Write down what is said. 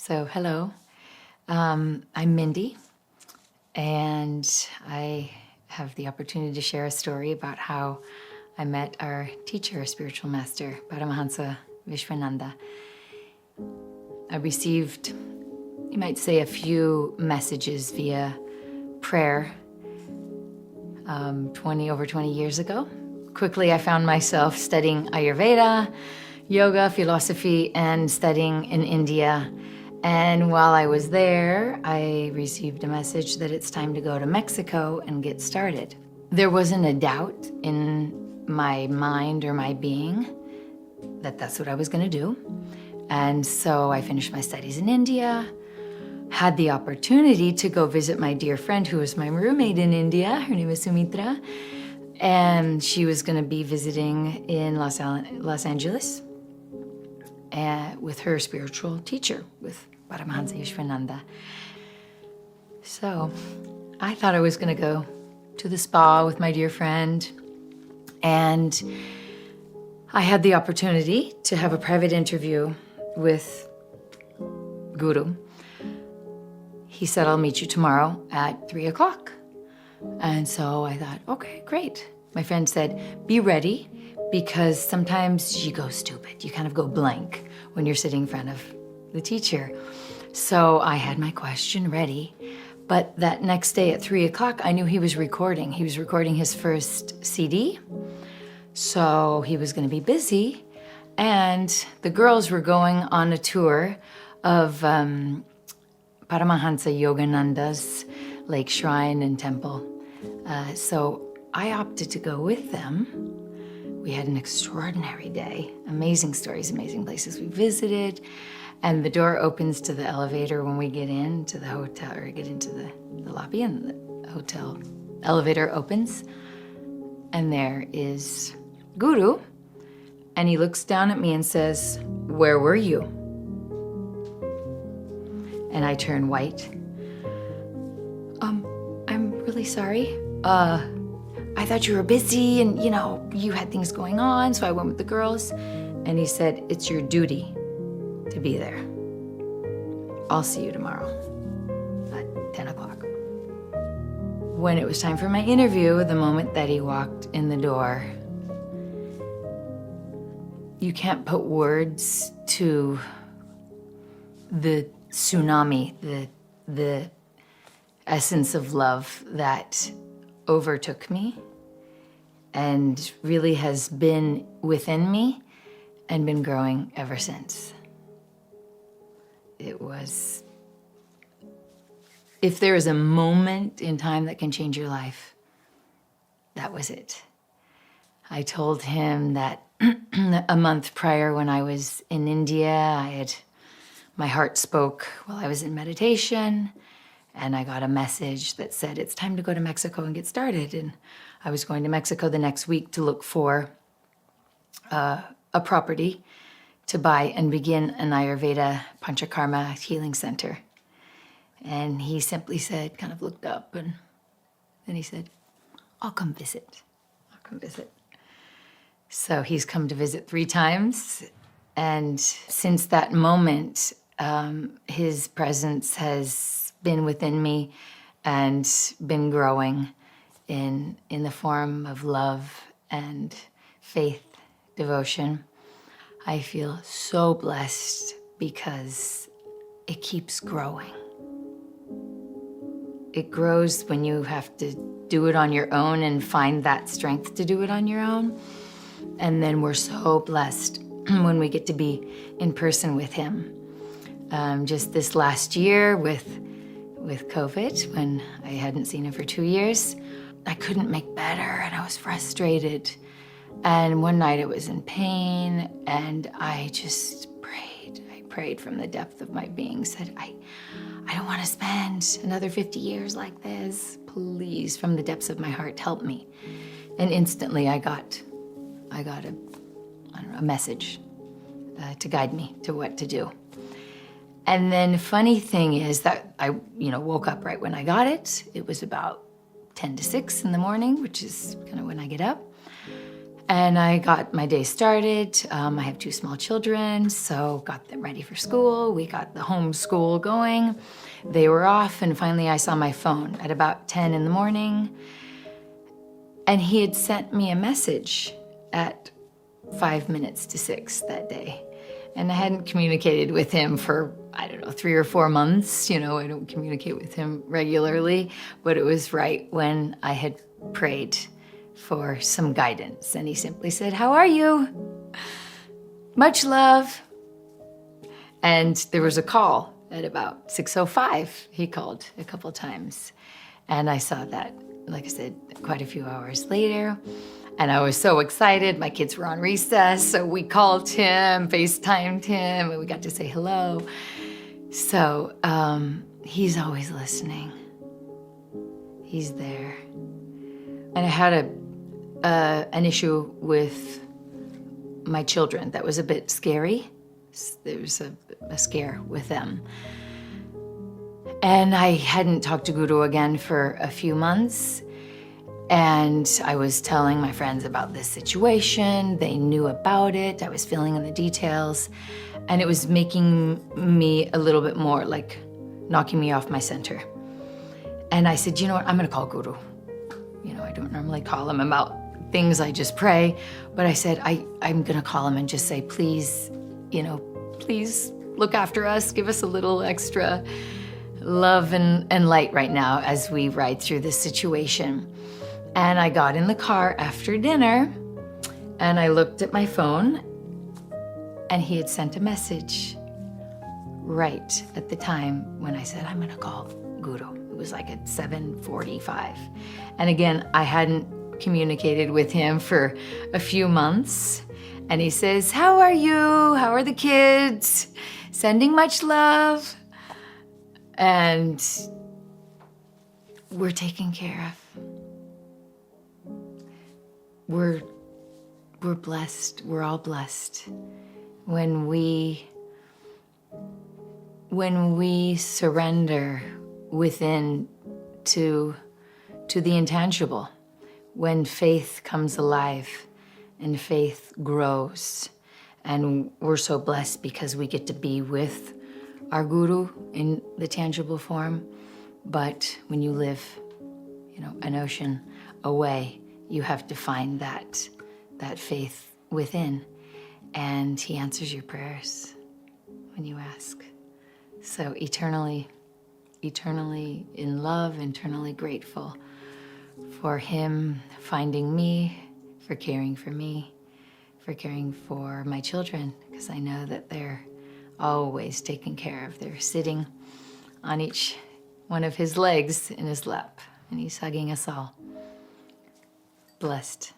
So, hello, I'm Mindy, and I have the opportunity to share a story about how I met our teacher, spiritual master, Paramahansa Vishwananda. I received, you might say, a few messages via prayer over 20 years ago. Quickly, I found myself studying Ayurveda, yoga, philosophy, and studying in India. And while I was there, I received a message that it's time to go to Mexico and get started. There wasn't a doubt in my mind or my being that that's what I was going to do. And so I finished my studies in India, had the opportunity to go visit my dear friend who was my roommate in India. Her name is Sumitra. And she was going to be visiting in Los Angeles with her spiritual teacher, with Paramahansa Vishwananda. So I thought I was going to go to the spa with my dear friend, and I had the opportunity to have a private interview with Guru. He said, I'll meet you tomorrow at 3:00. And so I thought, okay, great. My friend said, be ready, because sometimes you go stupid. You kind of go blank when you're sitting in front of the teacher. So I had my question ready. But that next day at 3:00, I knew he was recording. He was recording his first CD. So he was going to be busy. And the girls were going on a tour of Paramahansa Yogananda's lake shrine and temple. So I opted to go with them. We had an extraordinary day. Amazing stories, amazing places we visited. And the door opens to the elevator when we get into the hotel, or get into the lobby, and the hotel elevator opens. And there is Guru. And he looks down at me and says, where were you? And I turn white. I'm really sorry. I thought you were busy and, you had things going on, so I went with the girls. And he said, it's your duty to be there. I'll see you tomorrow at 10:00. When it was time for my interview, the moment that he walked in the door, you can't put words to the tsunami, the essence of love that overtook me and really has been within me and been growing ever since. It was, if there is a moment in time that can change your life, that was it. I told him that a month prior when I was in India, my heart spoke while I was in meditation, and I got a message that said, it's time to go to Mexico and get started. And I was going to Mexico the next week to look for a property to buy and begin an Ayurveda Panchakarma healing center. And he simply said, kind of looked up, and then he said, I'll come visit. So he's come to visit 3 times. And since that moment, his presence has been within me and been growing in the form of love and faith, devotion. I feel so blessed because it keeps growing. It grows when you have to do it on your own and find that strength to do it on your own. And then we're so blessed when we get to be in person with him. Just this last year with COVID, when I hadn't seen him for 2 years, I couldn't make better and I was frustrated. And one night I was in pain and I just prayed. I prayed from the depth of my being, said, I don't want to spend another 50 years like this. Please, from the depths of my heart, help me. And instantly I got a message to guide me to what to do. And then the funny thing is that I woke up right when I got it. It was about 5 to 6 in the morning, which is kind of when I get up. And I got my day started. I have 2 small children, so got them ready for school. We got the homeschool going. They were off, and finally I saw my phone at about 10 in the morning. And he had sent me a message at 5 minutes to 6 that day. And I hadn't communicated with him for, 3 or 4 months. I don't communicate with him regularly, but it was right when I had prayed for some guidance. And he simply said, "How are you? Much love." And there was a call at about 6:05. He called a couple times. And I saw that, like I said, quite a few hours later. And I was so excited. My kids were on recess, so we called him, FaceTimed him, and we got to say hello. So he's always listening. He's there. And I had an issue with my children that was a bit scary. There was a scare with them. And I hadn't talked to Guru again for a few months. And I was telling my friends about this situation. They knew about it. I was filling in the details. And it was making me a little bit more like knocking me off my center. And I said, you know what, I'm gonna call Guru. I don't normally call him about things, I just pray. But I said, I'm gonna call him and just say, please, please look after us. Give us a little extra love and light right now as we ride through this situation. And I got in the car after dinner and I looked at my phone and he had sent a message right at the time when I said, I'm gonna call Guru. It was like at 7:45. And again, I hadn't communicated with him for a few months. And he says, how are you? How are the kids? Sending much love. And we're taken care of. We're blessed. We're all blessed when we surrender within to the intangible, when faith comes alive and faith grows. And we're so blessed because we get to be with our Guru in the tangible form. But when you live, an ocean away, you have to find that faith within. And he answers your prayers when you ask. So eternally in love, eternally grateful for him finding me, for caring for me, for caring for my children, because I know that they're always taken care of. They're sitting on each one of his legs in his lap, and he's hugging us all. Blessed.